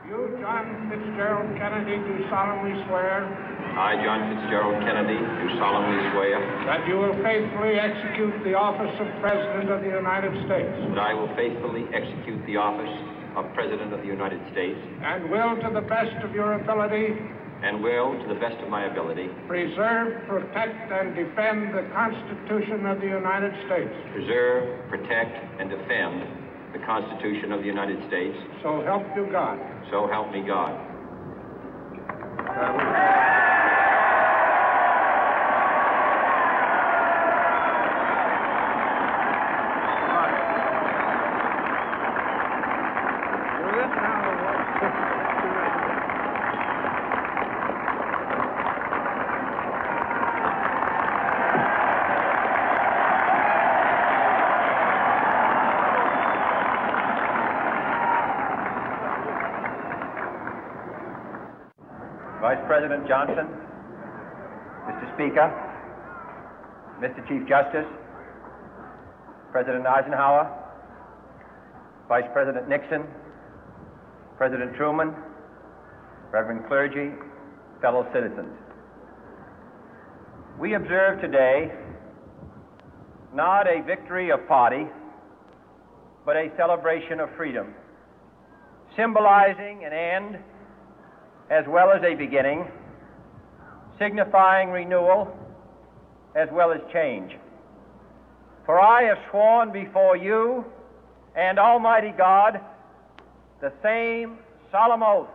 You, John Fitzgerald Kennedy, do solemnly swear. I, John Fitzgerald Kennedy, do solemnly swear. That you will faithfully execute the office of President of the United States. That I will faithfully execute the office of President of the United States. And will, to the best of your ability. And will, to the best of my ability. Preserve, protect, and defend the Constitution of the United States. Preserve, protect, and defend the Constitution of the United States. So help you God. So help me God. Vice President Johnson, Mr. Speaker, Mr. Chief Justice, President Eisenhower, Vice President Nixon, President Truman, Reverend clergy, fellow citizens. We observe today not a victory of party, but a celebration of freedom, symbolizing an end as well as a beginning, signifying renewal as well as change. For I have sworn before you and Almighty God the same solemn oath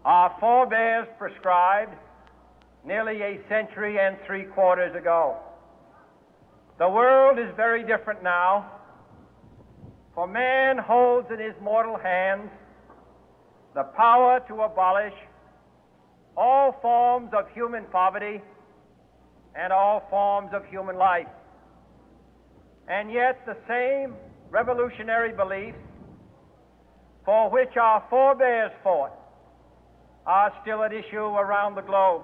our forebears prescribed nearly a century and 3/4 ago. The world is very different now, for man holds in his mortal hands the power to abolish all forms of human poverty and all forms of human life. And yet the same revolutionary beliefs for which our forebears fought are still at issue around the globe.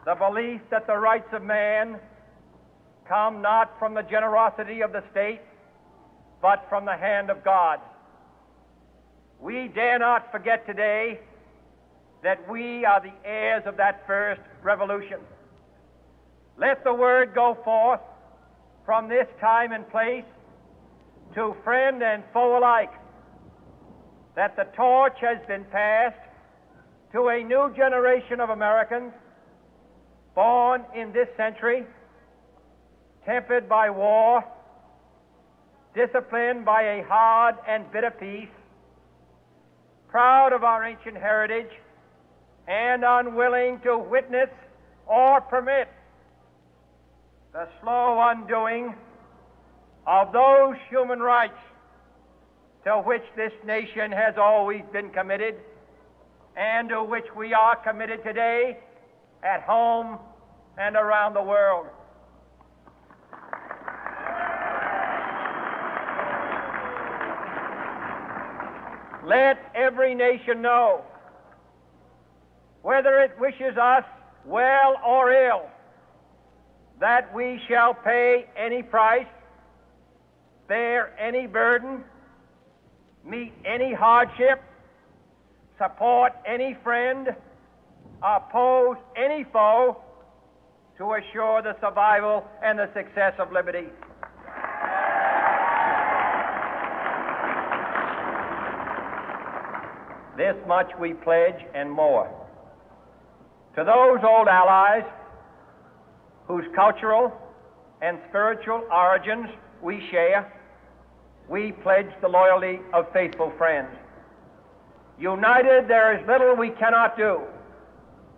The belief that the rights of man come not from the generosity of the state, but from the hand of God. We dare not forget today that we are the heirs of that first revolution. Let the word go forth from this time and place to friend and foe alike that the torch has been passed to a new generation of Americans born in this century, tempered by war, disciplined by a hard and bitter peace, proud of our ancient heritage, and unwilling to witness or permit the slow undoing of those human rights to which this nation has always been committed and to which we are committed today at home and around the world. Let every nation know, whether it wishes us well or ill, that we shall pay any price, bear any burden, meet any hardship, support any friend, oppose any foe to assure the survival and the success of liberty. This much we pledge and more. To those old allies whose cultural and spiritual origins we share, we pledge the loyalty of faithful friends. United, there is little we cannot do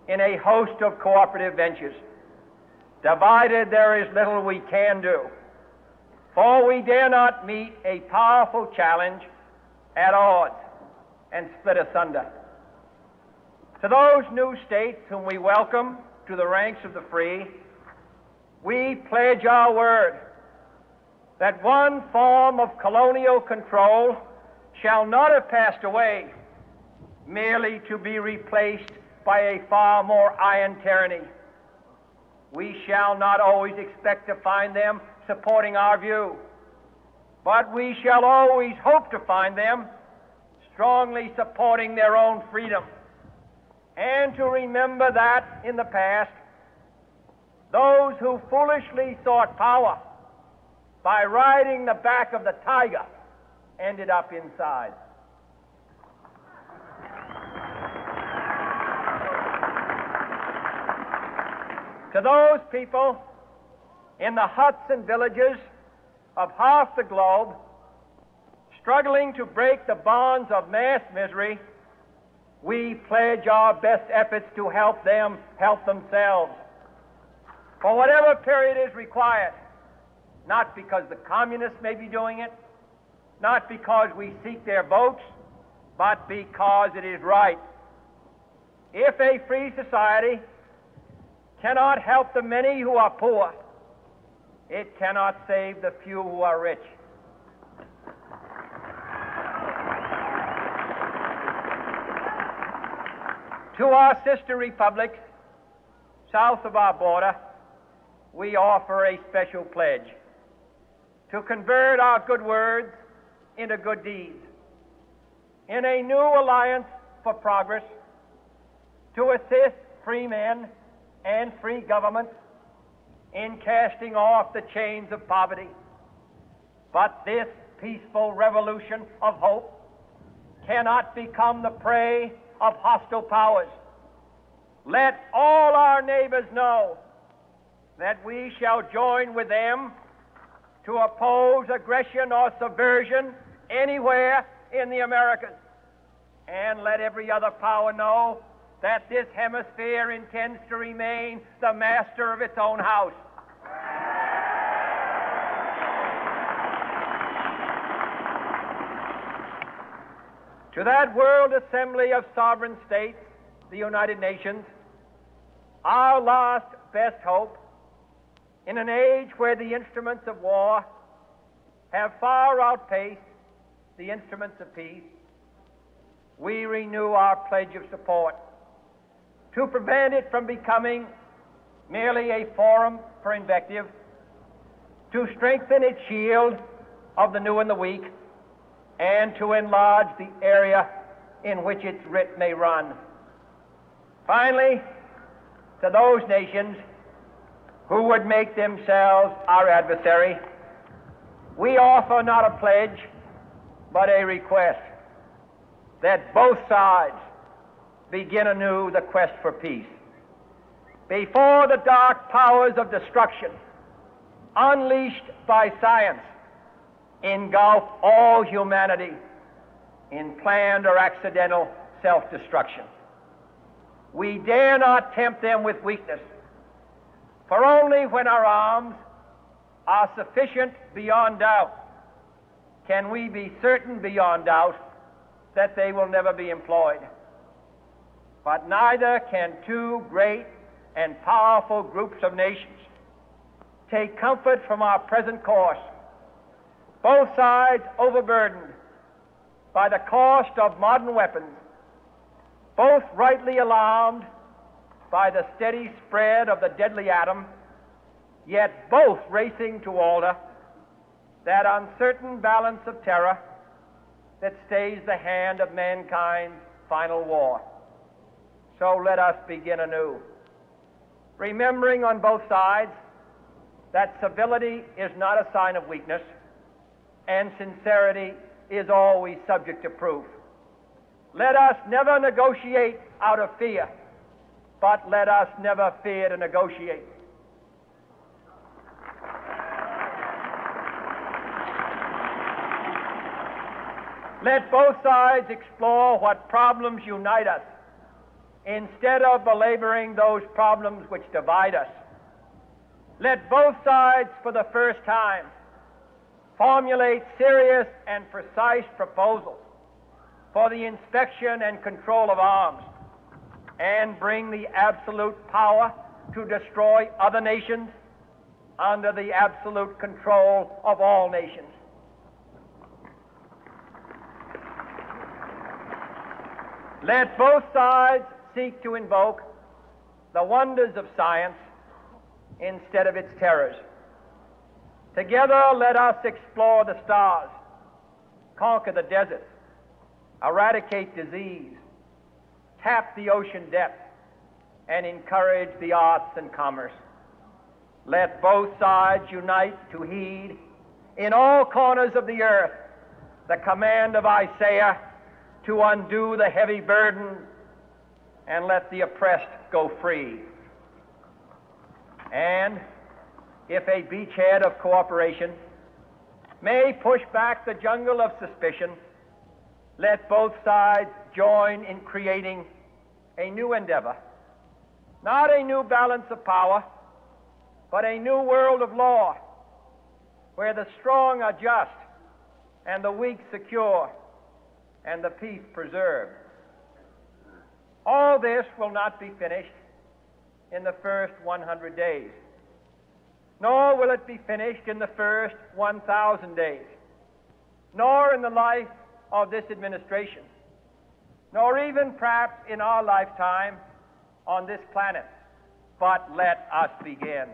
in a host of cooperative ventures. Divided, there is little we can do, for we dare not meet a powerful challenge at odds and split asunder. To those new states whom we welcome to the ranks of the free, we pledge our word that one form of colonial control shall not have passed away merely to be replaced by a far more iron tyranny. We shall not always expect to find them supporting our view, but we shall always hope to find them strongly supporting their own freedom, and to remember that in the past, those who foolishly sought power by riding the back of the tiger ended up inside. To those people in the huts and villages of half the globe struggling to break the bonds of mass misery, we pledge our best efforts to help them help themselves for whatever period is required, not because the communists may be doing it, not because we seek their votes, but because it is right. If a free society cannot help the many who are poor, it cannot save the few who are rich. To our sister republics south of our border, we offer a special pledge to convert our good words into good deeds, in a new alliance for progress, to assist free men and free governments in casting off the chains of poverty. But this peaceful revolution of hope cannot become the prey of hostile powers. Let all our neighbors know that we shall join with them to oppose aggression or subversion anywhere in the Americas. And let every other power know that this hemisphere intends to remain the master of its own house. To that World Assembly of Sovereign States, the United Nations, our last best hope, in an age where the instruments of war have far outpaced the instruments of peace, we renew our pledge of support to prevent it from becoming merely a forum for invective, to strengthen its shield of the new and the weak, and to enlarge the area in which its writ may run. Finally, to those nations who would make themselves our adversary, we offer not a pledge, but a request that both sides begin anew the quest for peace. Before the dark powers of destruction, unleashed by science, engulf all humanity in planned or accidental self-destruction, we dare not tempt them with weakness, for only when our arms are sufficient beyond doubt can we be certain beyond doubt that they will never be employed. But neither can two great and powerful groups of nations take comfort from our present course, both sides overburdened by the cost of modern weapons, both rightly alarmed by the steady spread of the deadly atom, yet both racing to alter that uncertain balance of terror that stays the hand of mankind's final war. So let us begin anew, remembering on both sides that civility is not a sign of weakness, and sincerity is always subject to proof. Let us never negotiate out of fear, but let us never fear to negotiate. Let both sides explore what problems unite us, instead of belaboring those problems which divide us. Let both sides, for the first time, formulate serious and precise proposals for the inspection and control of arms, and bring the absolute power to destroy other nations under the absolute control of all nations. Let both sides seek to invoke the wonders of science instead of its terrors. Together, let us explore the stars, conquer the deserts, eradicate disease, tap the ocean depths, and encourage the arts and commerce. Let both sides unite to heed in all corners of the earth the command of Isaiah to undo the heavy burden and let the oppressed go free. And if a beachhead of cooperation may push back the jungle of suspicion, let both sides join in creating a new endeavor, not a new balance of power, but a new world of law, where the strong are just and the weak secure and the peace preserved. All this will not be finished in the first 100 days, nor will it be finished in the first 1,000 days, nor in the life of this administration, nor even perhaps in our lifetime on this planet. But let us begin.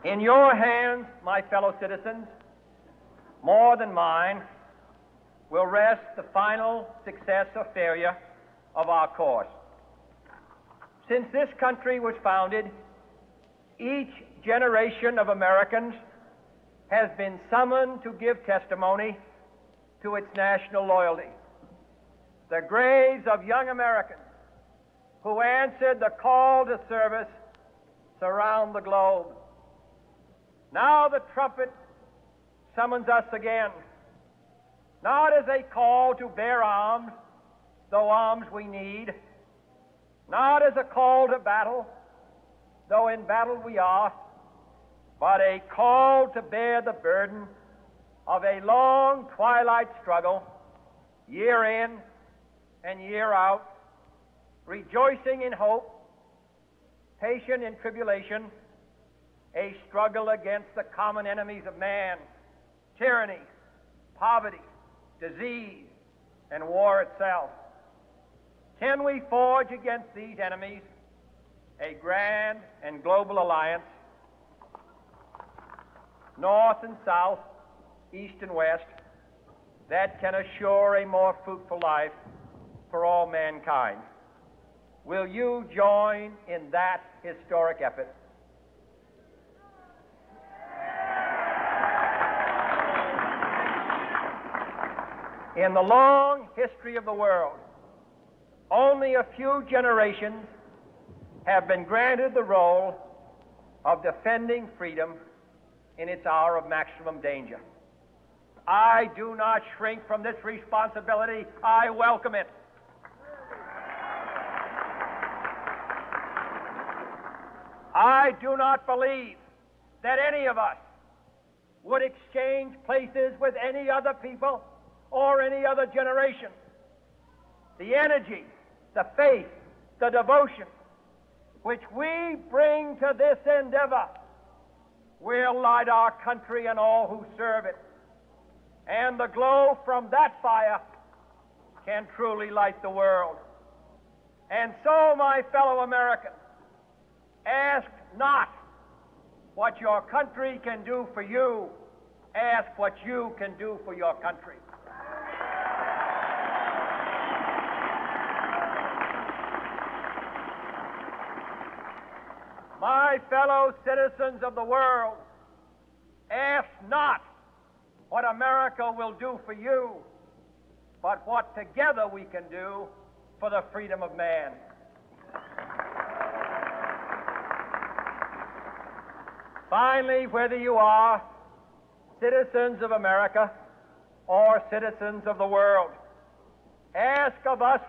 In your hands, my fellow citizens, more than mine, will rest the final success or failure of our course. Since this country was founded, each generation of Americans has been summoned to give testimony to its national loyalty. The graves of young Americans who answered the call to service surround the globe. Now the trumpet summons us again, not as a call to bear arms, though arms we need, not as a call to battle, though in battle we are, but a call to bear the burden of a long twilight struggle, year in and year out, rejoicing in hope, patient in tribulation, a struggle against the common enemies of man, tyranny, poverty, disease, and war itself. Can we forge against these enemies a grand and global alliance, north and south, east and west, that can assure a more fruitful life for all mankind? Will you join in that historic effort? In the long history of the world, only a few generations have been granted the role of defending freedom in its hour of maximum danger. I do not shrink from this responsibility. I welcome it. I do not believe that any of us would exchange places with any other people or any other generation. The energy, the faith, the devotion which we bring to this endeavor will light our country and all who serve it. And the glow from that fire can truly light the world. And so, my fellow Americans, ask not what your country can do for you. Ask what you can do for your country. My fellow citizens of the world, ask not what America will do for you, but what together we can do for the freedom of man. Finally, whether you are citizens of America or citizens of the world, ask of us